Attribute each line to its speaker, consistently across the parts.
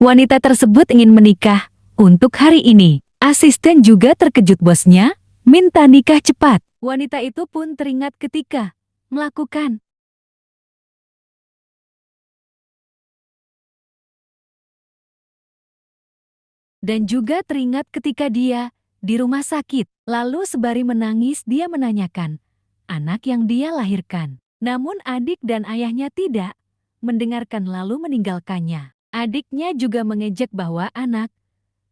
Speaker 1: Wanita tersebut ingin menikah untuk hari ini. Asisten juga terkejut bosnya, minta nikah cepat. Wanita itu pun teringat ketika melakukan dan juga teringat ketika dia di rumah sakit. Lalu sebari menangis dia menanyakan anak yang dia lahirkan. Namun adik dan ayahnya tidak mendengarkan lalu meninggalkannya. Adiknya juga mengejek bahwa anak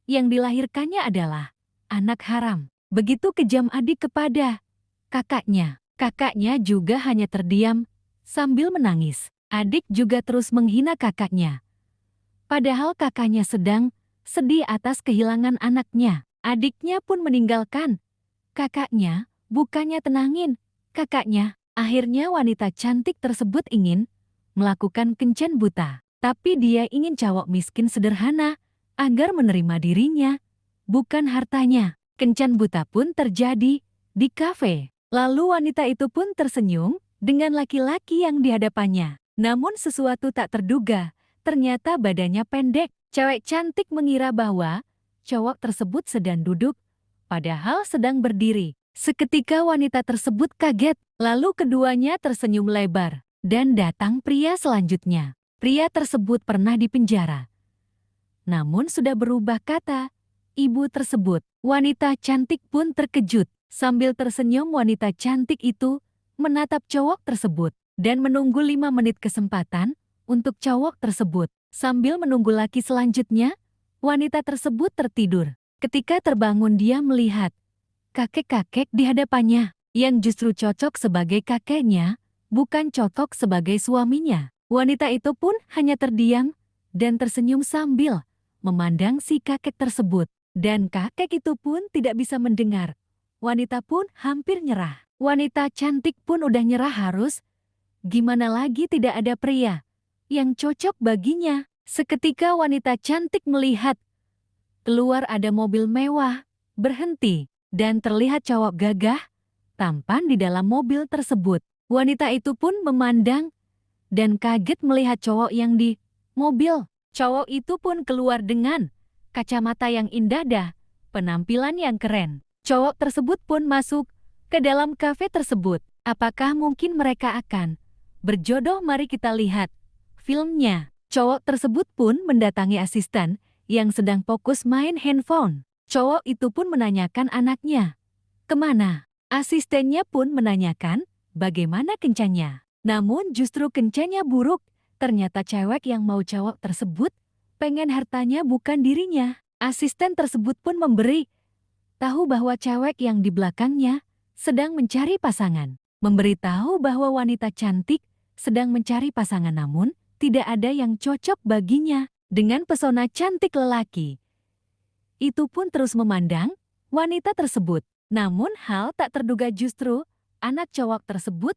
Speaker 1: yang dilahirkannya adalah anak haram. Begitu kejam adik kepada kakaknya. Kakaknya juga hanya terdiam sambil menangis. Adik juga terus menghina kakaknya. Padahal kakaknya sedang sedih atas kehilangan anaknya. Adiknya pun meninggalkan kakaknya, bukannya tenangin kakaknya. Akhirnya wanita cantik tersebut ingin melakukan kencan buta. Tapi dia ingin cowok miskin sederhana agar menerima dirinya, bukan hartanya. Kencan buta pun terjadi di kafe. Lalu wanita itu pun tersenyum dengan laki-laki yang di hadapannya. Namun sesuatu tak terduga, ternyata badannya pendek. Cewek cantik mengira bahwa cowok tersebut sedang duduk, padahal sedang berdiri. Seketika wanita tersebut kaget, lalu keduanya tersenyum lebar. Dan datang pria selanjutnya. Pria tersebut pernah dipenjara. Namun sudah berubah kata ibu tersebut. Wanita cantik pun terkejut. Sambil tersenyum wanita cantik itu menatap cowok tersebut dan menunggu 5 menit kesempatan untuk cowok tersebut. Sambil menunggu laki selanjutnya, wanita tersebut tertidur. Ketika terbangun dia melihat kakek-kakek di hadapannya yang justru cocok sebagai kakeknya, bukan cocok sebagai suaminya. Wanita itu pun hanya terdiam dan tersenyum sambil memandang si kakek tersebut. Dan kakek itu pun tidak bisa mendengar. Wanita pun hampir nyerah. Wanita cantik pun udah nyerah harus. Gimana lagi tidak ada pria yang cocok baginya. Seketika wanita cantik melihat keluar ada mobil mewah, berhenti, dan terlihat cowok gagah, tampan di dalam mobil tersebut. Wanita itu pun memandang dan kaget melihat cowok yang di mobil. Cowok itu pun keluar dengan kacamata yang indah dah, penampilan yang keren. Cowok tersebut pun masuk ke dalam kafe tersebut. Apakah mungkin mereka akan berjodoh? Mari kita lihat filmnya. Cowok tersebut pun mendatangi asisten yang sedang fokus main handphone. Cowok itu pun menanyakan anaknya, kemana? Asistennya pun menanyakan bagaimana kencannya. Namun justru kencannya buruk. Ternyata cewek yang mau cowok tersebut pengen hartanya bukan dirinya. Asisten tersebut pun memberi tahu bahwa cewek yang di belakangnya sedang mencari pasangan. Memberitahu bahwa wanita cantik sedang mencari pasangan namun tidak ada yang cocok baginya. Dengan pesona cantik lelaki itu pun terus memandang wanita tersebut. Namun hal tak terduga justru anak cowok tersebut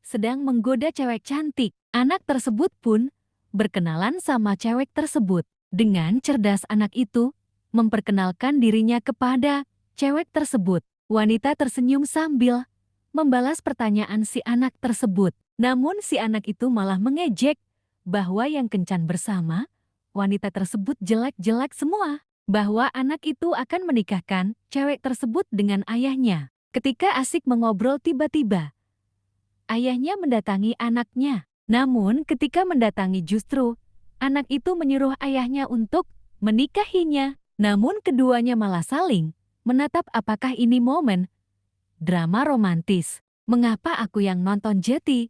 Speaker 1: sedang menggoda cewek cantik. Anak tersebut pun berkenalan sama cewek tersebut. Dengan cerdas anak itu memperkenalkan dirinya kepada cewek tersebut. Wanita tersenyum sambil membalas pertanyaan si anak tersebut. Namun si anak itu malah mengejek bahwa yang kencan bersama wanita tersebut jelek-jelek semua. Bahwa anak itu akan menikahkan cewek tersebut dengan ayahnya. Ketika asik mengobrol tiba-tiba ayahnya mendatangi anaknya. Namun ketika mendatangi justru anak itu menyuruh ayahnya untuk menikahinya. Namun keduanya malah saling menatap. Apakah ini momen drama romantis? Mengapa aku yang nonton jadi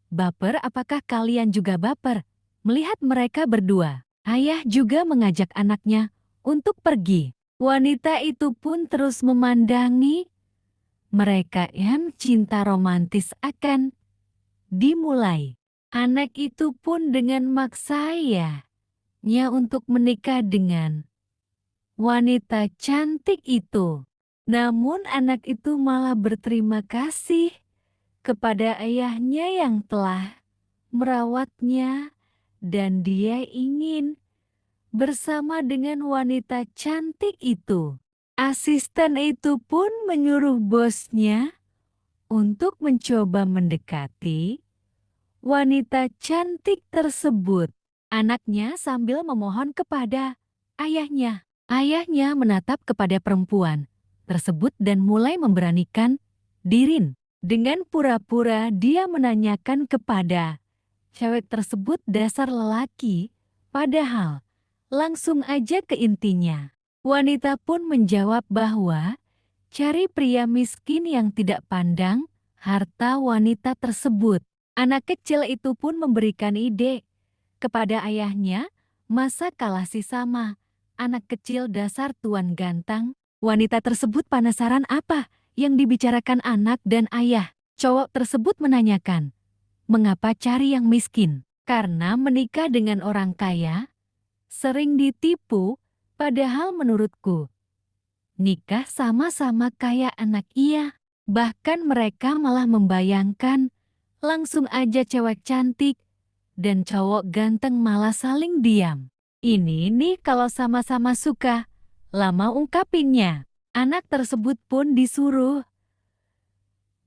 Speaker 1: baper? Apakah kalian juga baper melihat mereka berdua? Ayah juga mengajak anaknya untuk pergi. Wanita itu pun terus memandangi mereka yang cinta romantis akan dimulai. Anak itu pun dengan maksa ayahnya untuk menikah dengan wanita cantik itu. Namun anak itu malah berterima kasih kepada ayahnya yang telah merawatnya dan dia ingin bersama dengan wanita cantik itu. Asisten itu pun menyuruh bosnya untuk mencoba mendekati wanita cantik tersebut. anaknya sambil memohon kepada ayahnya. Ayahnya menatap kepada perempuan tersebut dan mulai memberanikan diri. Dengan pura-pura dia menanyakan kepada cewek tersebut dasar lelaki, padahal langsung aja ke intinya. Wanita pun menjawab bahwa cari pria miskin yang tidak pandang harta wanita tersebut. Anak kecil itu pun memberikan ide kepada ayahnya, masa kalah si sama. Anak kecil dasar tuan ganteng. Wanita tersebut penasaran apa yang dibicarakan anak dan ayah. Cowok tersebut menanyakan, mengapa cari yang miskin? Karena menikah dengan orang kaya sering ditipu, padahal menurutku nikah sama-sama kaya anak iya. Bahkan mereka malah membayangkan langsung aja cewek cantik dan cowok ganteng malah saling diam. Ini nih kalau sama-sama suka, lama ungkapinnya. Anak tersebut pun disuruh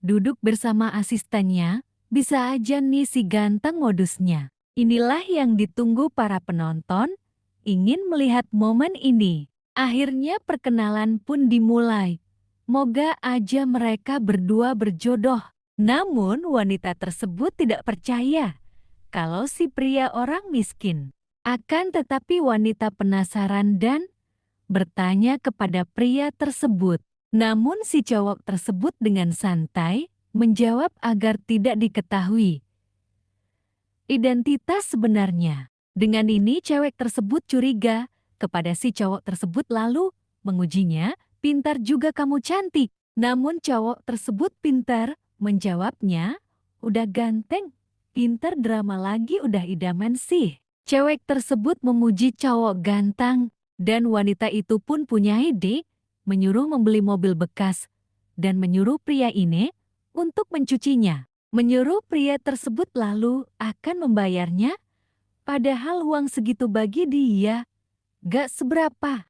Speaker 1: duduk bersama asistennya, bisa aja nih si ganteng modusnya. Inilah yang ditunggu para penonton, ingin melihat momen ini. Akhirnya perkenalan pun dimulai. Moga aja mereka berdua berjodoh. Namun wanita tersebut tidak percaya kalau si pria orang miskin. Akan tetapi wanita penasaran dan bertanya kepada pria tersebut. Namun si cowok tersebut dengan santai menjawab agar tidak diketahui identitas sebenarnya. Dengan ini cewek tersebut curiga kepada si cowok tersebut lalu mengujinya, pintar juga kamu cantik. Namun cowok tersebut pintar menjawabnya, udah ganteng, pintar drama lagi udah idaman sih. Cewek tersebut memuji cowok ganteng dan wanita itu pun punya ide, menyuruh membeli mobil bekas dan menyuruh pria ini untuk mencucinya. Menyuruh pria tersebut lalu akan membayarnya, padahal uang segitu bagi dia gak seberapa.